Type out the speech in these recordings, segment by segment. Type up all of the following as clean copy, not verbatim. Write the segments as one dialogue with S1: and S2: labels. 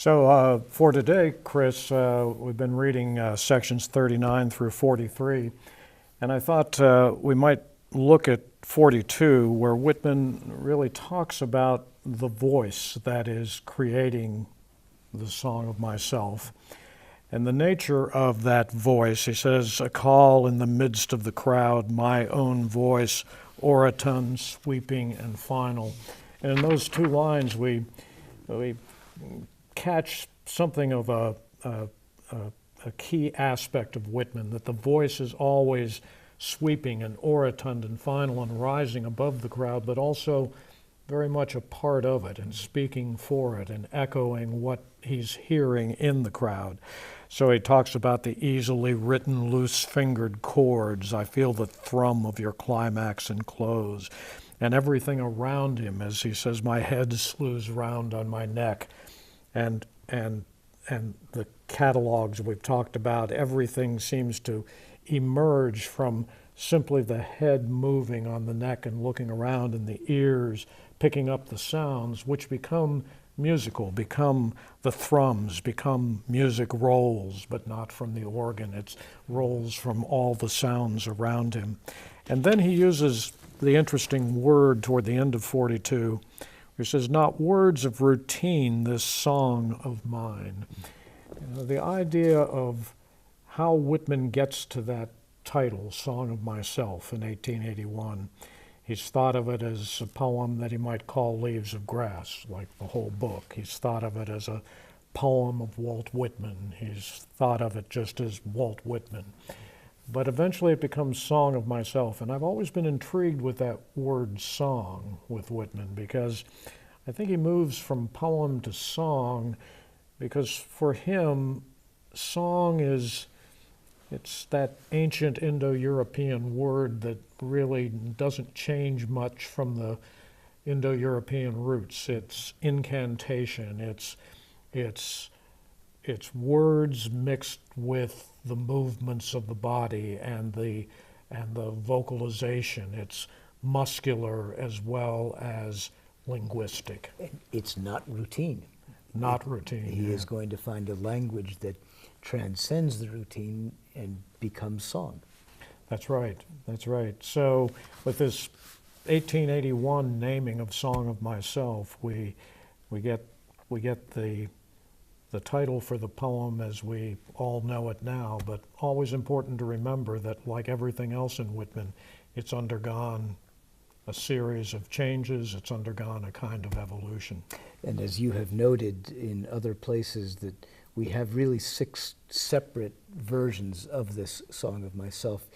S1: So for today, Chris, we've been reading sections 39 through 43, and I thought we might look at 42, where Whitman really talks about the voice that is creating the Song of Myself. And the nature of that voice, he says, a call in the midst of the crowd, my own voice, orotund, sweeping, and final. And in those two lines, we catch something of a key aspect of Whitman, that the voice is always sweeping and orotund and final and rising above the crowd, but also very much a part of it and speaking for it and echoing what he's hearing in the crowd. So he talks about the easily written, loose-fingered chords. I feel the thrum of your climax and close. And everything around him, as he says, my head slews round on my neck. And the catalogs we've talked about, everything seems to emerge from simply the head moving on the neck and looking around, and the ears picking up the sounds, which become musical, become the thrums, become music rolls, but not from the organ. It's rolls from all the sounds around him. And then he uses the interesting word toward the end of 42, he says, not words of routine, this song of mine. You know, the idea of how Whitman gets to that title, Song of Myself, in 1881. He's thought of it as a poem that he might call Leaves of Grass, like the whole book. He's thought of it as a poem of Walt Whitman. He's thought of it just as Walt Whitman. But eventually it becomes Song of Myself, and I've always been intrigued with that word song with Whitman, because I think he moves from poem to song, because for him, song it's that ancient Indo-European word that really doesn't change much from the Indo-European roots. It's incantation, it's words mixed with the movements of the body and the vocalization. It's muscular as well as linguistic.
S2: It's not routine.
S1: Not routine.
S2: He is going to find a language that transcends the routine and becomes song.
S1: That's right. That's right. So with this 1881 naming of Song of Myself, we get the title for the poem as we all know it now, but always important to remember that, like everything else in Whitman, it's undergone a series of changes, it's undergone a kind of evolution.
S2: And as you have noted in other places, that we have really 6 separate versions of this Song of Myself,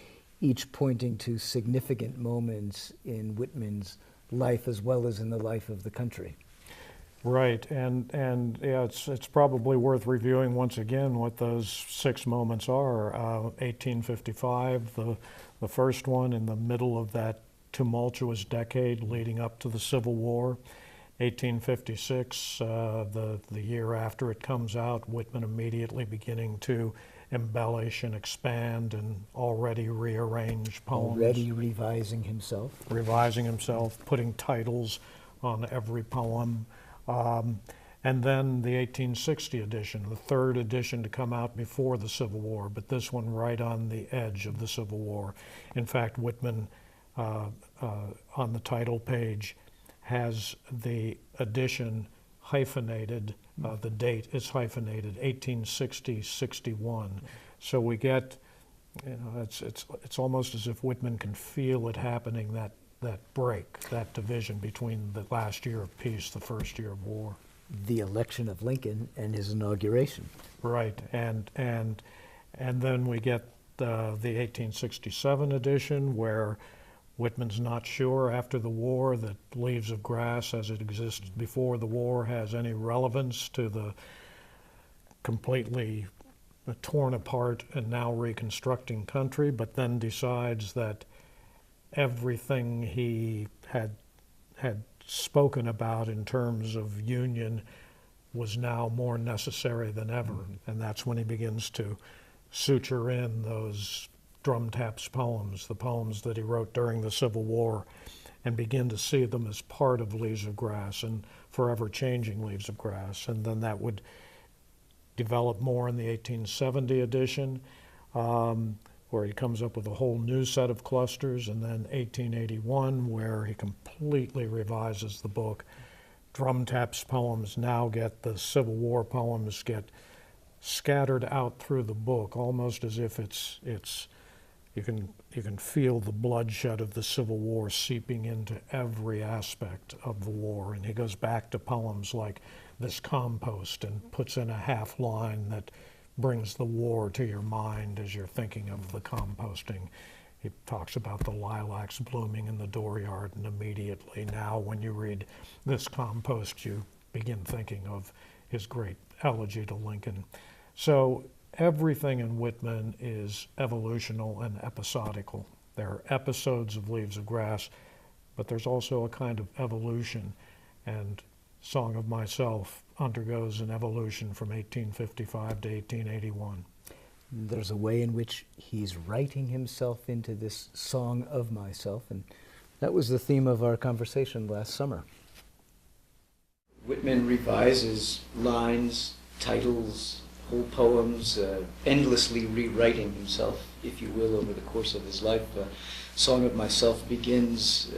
S2: each pointing to significant moments in Whitman's life as well as in the life of the country.
S1: Right, and yeah, it's probably worth reviewing once again what those 6 moments are. 1855, the first one in the middle of that tumultuous decade leading up to the Civil War. 1856, the year after it comes out, Whitman immediately beginning to embellish and expand and already rearrange poems.
S2: Already revising himself.
S1: Revising himself, putting titles on every poem. And then the 1860 edition, the third edition to come out before the Civil War, but this one right on the edge of the Civil War. In fact, Whitman, on the title page, has the edition hyphenated, the date is hyphenated, 1860-61. So we get, it's almost as if Whitman can feel it happening, that break, that division between the last year of peace, the first year of war.
S2: The election of Lincoln and his inauguration.
S1: Right, and then we get the 1867 edition, where Whitman's not sure after the war that Leaves of Grass as it existed before the war has any relevance to the completely torn apart and now reconstructing country, but then decides that everything he had spoken about in terms of union was now more necessary than ever. Mm-hmm. And that's when he begins to suture in those drum taps poems, the poems that he wrote during the Civil War, and begin to see them as part of Leaves of Grass and forever changing Leaves of Grass. And then that would developed more in the 1870 edition, where he comes up with a whole new set of clusters, and then 1881, where he completely revises the book. Drum Tap's poems now get, the Civil War poems get scattered out through the book, almost as if you can feel the bloodshed of the Civil War seeping into every aspect of the war. And he goes back to poems like This Compost and puts in a half line that brings the war to your mind as you're thinking of the composting. He talks about the lilacs blooming in the dooryard, and immediately now when you read This Compost, you begin thinking of his great elegy to Lincoln. So everything in Whitman is evolutional and episodical. There are episodes of Leaves of Grass, but there's also a kind of evolution, and Song of Myself undergoes an evolution from 1855 to 1881.
S2: There's a way in which he's writing himself into this Song of Myself, and that was the theme of our conversation last summer.
S3: Whitman revises lines, titles, whole poems, endlessly rewriting himself, if you will, over the course of his life. Song of Myself begins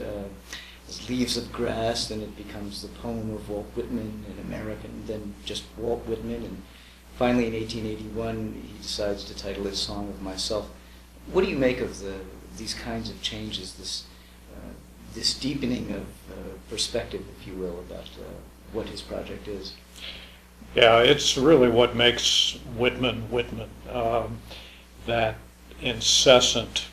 S3: as Leaves of Grass, then it becomes the poem of Walt Whitman, an American, then just Walt Whitman, and finally in 1881 he decides to title it Song of Myself. What do you make of these kinds of changes, this deepening of perspective, if you will, about what his project is?
S1: Yeah, it's really what makes Whitman Whitman, that incessant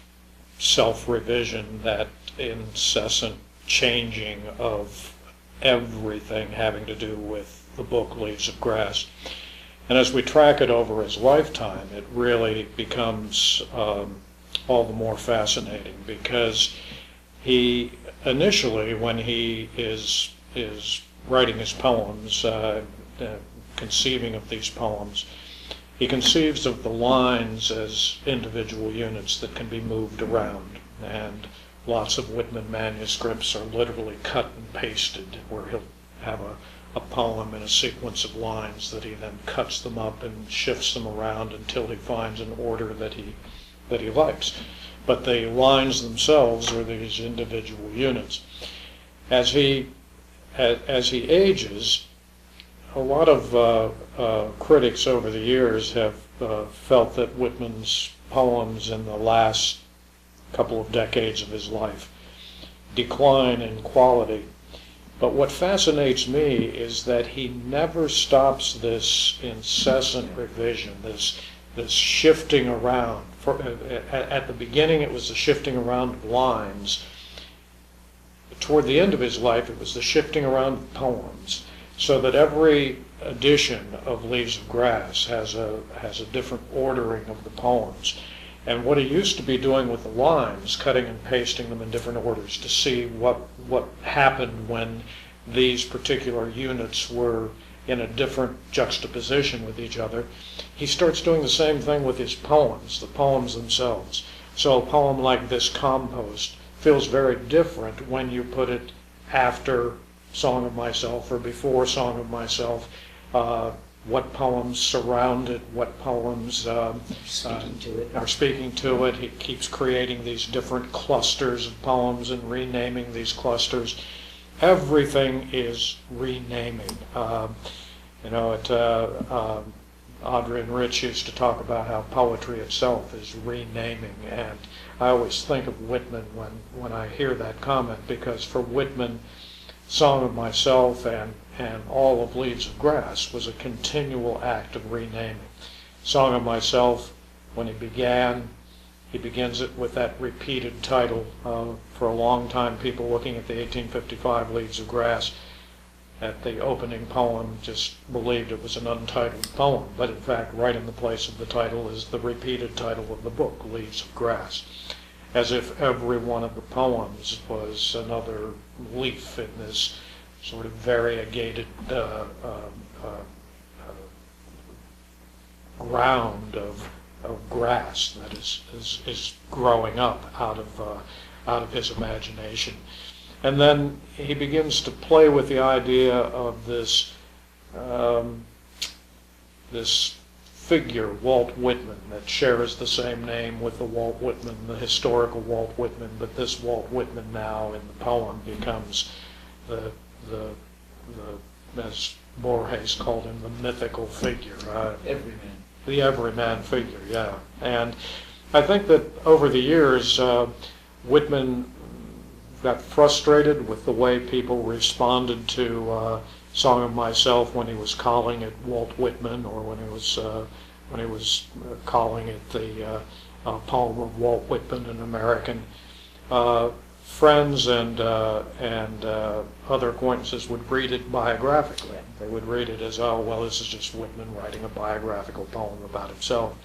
S1: self-revision, that incessant changing of everything having to do with the book Leaves of Grass. And as we track it over his lifetime, it really becomes all the more fascinating, because he initially, when he is writing his poems, conceiving of these poems, he conceives of the lines as individual units that can be moved around, and lots of Whitman manuscripts are literally cut and pasted, where he'll have a poem in a sequence of lines that he then cuts them up and shifts them around until he finds an order that he likes. But the lines themselves are these individual units. As he ages, a lot of critics over the years have felt that Whitman's poems in the last couple of decades of his life decline in quality. But what fascinates me is that he never stops this incessant revision, this shifting around. At the beginning it was the shifting around of lines. Toward the end of his life it was the shifting around of poems, so that every edition of Leaves of Grass has a different ordering of the poems. And what he used to be doing with the lines, cutting and pasting them in different orders to see what happened when these particular units were in a different juxtaposition with each other, he starts doing the same thing with his poems, the poems themselves. So a poem like This Compost feels very different when you put it after Song of Myself or before Song of Myself. What poems surround it, what poems are speaking to it. He keeps creating these different clusters of poems and renaming these clusters. Everything is renaming. Audrey and Rich used to talk about how poetry itself is renaming, and I always think of Whitman when I hear that comment, because for Whitman, Song of Myself and all of Leaves of Grass was a continual act of renaming. Song of Myself, when he begins it with that repeated title. For a long time, people looking at the 1855 Leaves of Grass at the opening poem just believed it was an untitled poem, but in fact right in the place of the title is the repeated title of the book, Leaves of Grass, as if every one of the poems was another leaf in this sort of variegated ground of grass that is growing up out of his imagination. And then he begins to play with the idea of this figure, Walt Whitman, that shares the same name with the Walt Whitman, the historical Walt Whitman, but this Walt Whitman now in the poem becomes the as Borges called him, the mythical figure.
S3: Everyman.
S1: The everyman figure, yeah. And I think that over the years, Whitman got frustrated with the way people responded to Song of Myself when he was calling it Walt Whitman, or when he was calling it the poem of Walt Whitman, an American. Friends and other acquaintances would read it biographically. They would read it as, oh, well, this is just Whitman writing a biographical poem about himself.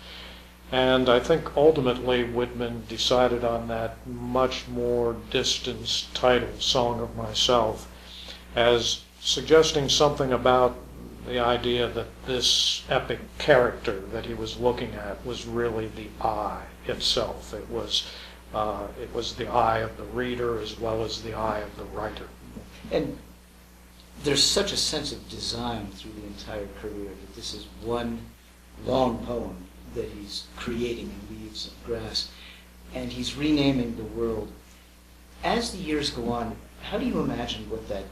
S1: And I think ultimately Whitman decided on that much more distanced title, Song of Myself, as suggesting something about the idea that this epic character that he was looking at was really the I itself. It was the eye of the reader as well as the eye of the writer. And
S3: there's such a sense of design through the entire career that this is one long poem that he's creating in Leaves of Grass, and he's renaming the world. As the years go on, how do you imagine what that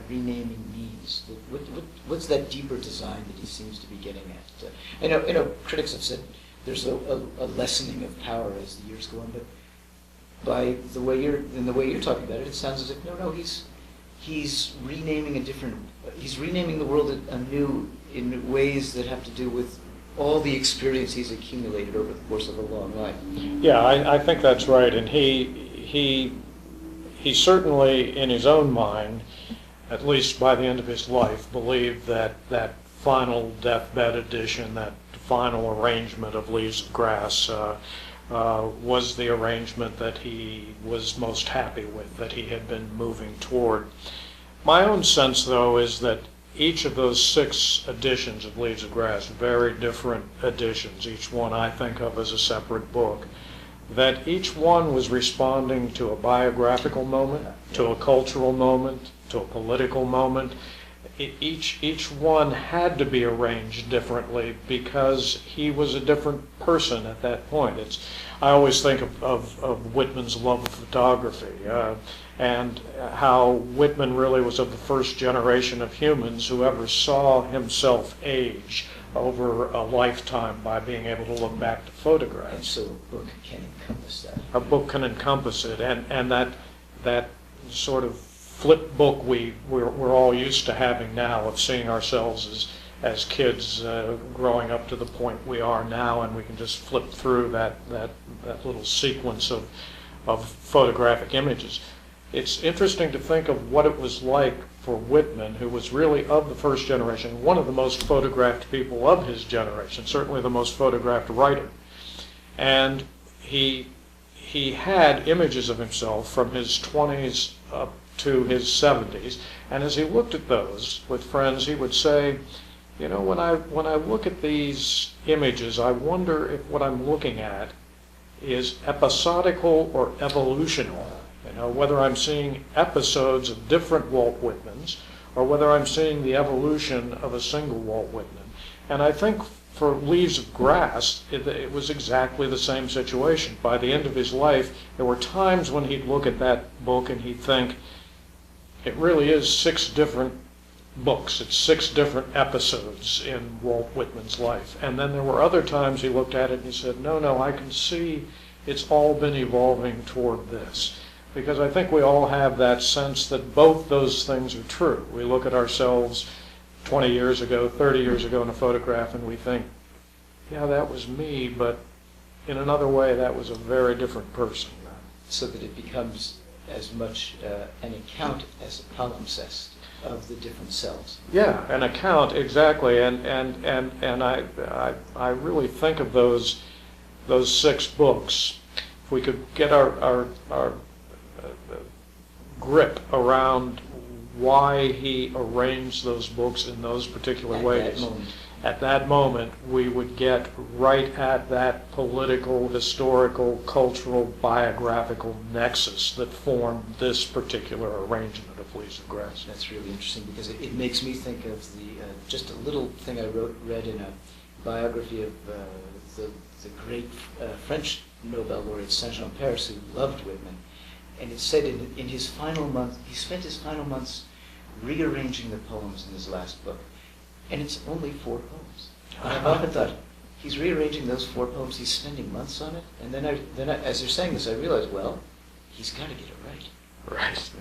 S3: renaming means? What's that deeper design that he seems to be getting at? I know critics have said there's a lessening of power as the years go on, but by the way you're talking about it, it sounds as if no, he's renaming he's renaming the world anew in ways that have to do with all the experience he's accumulated over the course of a long life.
S1: Yeah, I think that's right, and he certainly, in his own mind, at least by the end of his life, believed that that final deathbed edition, that final arrangement of Leaves of Grass, was the arrangement that he was most happy with, that he had been moving toward. My own sense, though, is that each of those 6 editions of Leaves of Grass, very different editions, each one I think of as a separate book, that each one was responding to a biographical moment, to a cultural moment, to a political moment. Each one had to be arranged differently because he was a different person at that point. I always think of Whitman's love of photography and how Whitman really was of the first generation of humans who ever saw himself age over a lifetime by being able to look back to photographs.
S3: And so a book can encompass that.
S1: A book can encompass it, and that sort of flip book we're all used to having now, of seeing ourselves as kids growing up to the point we are now, and we can just flip through that little sequence of photographic images. It's interesting to think of what it was like for Whitman, who was really of the first generation, one of the most photographed people of his generation, certainly the most photographed writer. And he had images of himself from his 20s up to his 70s, and as he looked at those with friends, he would say, you know, when I look at these images, I wonder if what I'm looking at is episodical or evolutional. You know, whether I'm seeing episodes of different Walt Whitmans, or whether I'm seeing the evolution of a single Walt Whitman. And I think for Leaves of Grass, it was exactly the same situation. By the end of his life, there were times when he'd look at that book and he'd think, it really is 6 different books. It's 6 different episodes in Walt Whitman's life. And then there were other times he looked at it and he said, no, I can see it's all been evolving toward this. Because I think we all have that sense that both those things are true. We look at ourselves 20 years ago, 30 years ago in a photograph, and we think, yeah, that was me, but in another way, that was a very different person.
S3: So that it becomes as much an account as a palimpsest of the different selves.
S1: Yeah, an account, exactly. And I really think of those 6 books. If we could get our grip around why he arranged those books in those particular ways. At that moment, we would get right at that political, historical, cultural, biographical nexus that formed this particular arrangement of Leaves of Grass.
S3: That's really interesting because it makes me think of just a little thing I read in a biography of the great French Nobel laureate Saint-Jean-Perse, who loved Whitman. And it said in his final month, he spent his final months rearranging the poems in his last book. And it's only 4 poems. And I've often thought, he's rearranging those 4 poems, he's spending months on it. And then as you're saying this, I realized, well, he's got to get it right.
S4: Right.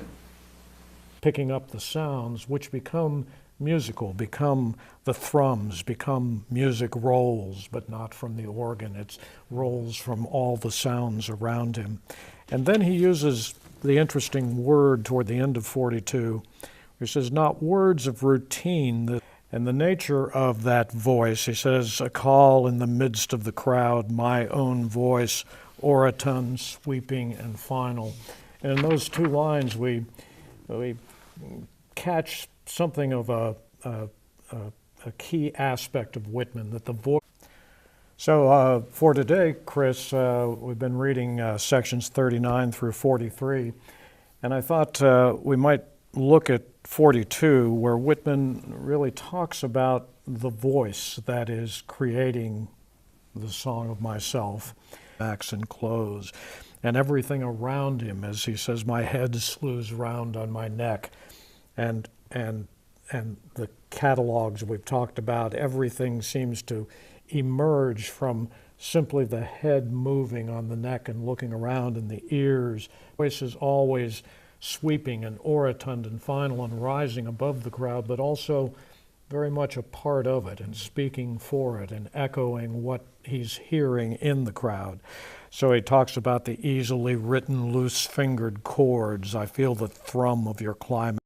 S1: Picking up the sounds which become musical, become the thrums, become music rolls, but not from the organ. It's rolls from all the sounds around him. And then he uses the interesting word toward the end of 42, he says, not words of routine. And the nature of that voice, he says, a call in the midst of the crowd, my own voice, orotund, sweeping, and final. And in those 2 lines, we catch something of a key aspect of Whitman, that the voice. So for today, Chris, we've been reading sections 39 through 43, and I thought we might look at 42, where Whitman really talks about the voice that is creating the Song of Myself, backs and close, and everything around him, as he says, my head slews round on my neck, and the catalogs we've talked about, everything seems to emerge from simply the head moving on the neck and looking around, and the ears. Voice is always sweeping and orotund and final and rising above the crowd, but also very much a part of it and speaking for it and echoing what he's hearing in the crowd. So he talks about the easily written, loose-fingered chords. I feel the thrum of your climate.